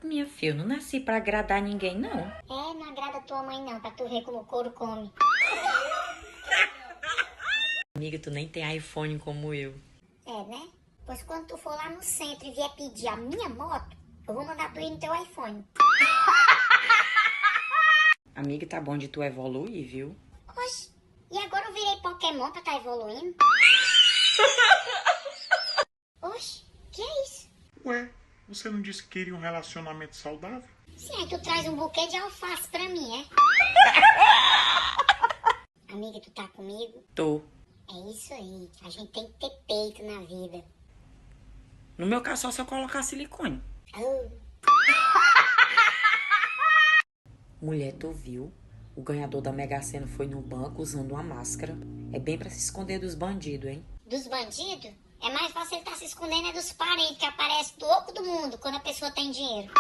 Minha filha, eu não nasci pra agradar ninguém, não. É, não agrada tua mãe não, pra tu ver como o couro come. Amiga, tu nem tem iPhone como eu. É, né? Pois quando tu for lá no centro e vier pedir a minha moto, eu vou mandar tu ir no teu iPhone. Amiga, tá bom de tu evoluir, viu? Oxe, e agora eu virei Pokémon pra tá evoluindo? Oxe, que é isso? Ué, você não disse que queria um relacionamento saudável? Sim, aí tu traz um buquê de alface pra mim, é? Amiga, tu tá comigo? Tô. É isso aí, a gente tem que ter peito na vida. No meu caso, só se eu colocar silicone. Oh, Mulher, tu viu? O ganhador da Mega Sena foi no banco usando uma máscara. É bem pra se esconder dos bandidos, hein? dos bandidos? É mais fácil ele tá se escondendo é dos parentes que aparecem do oco do mundo quando a pessoa tem dinheiro.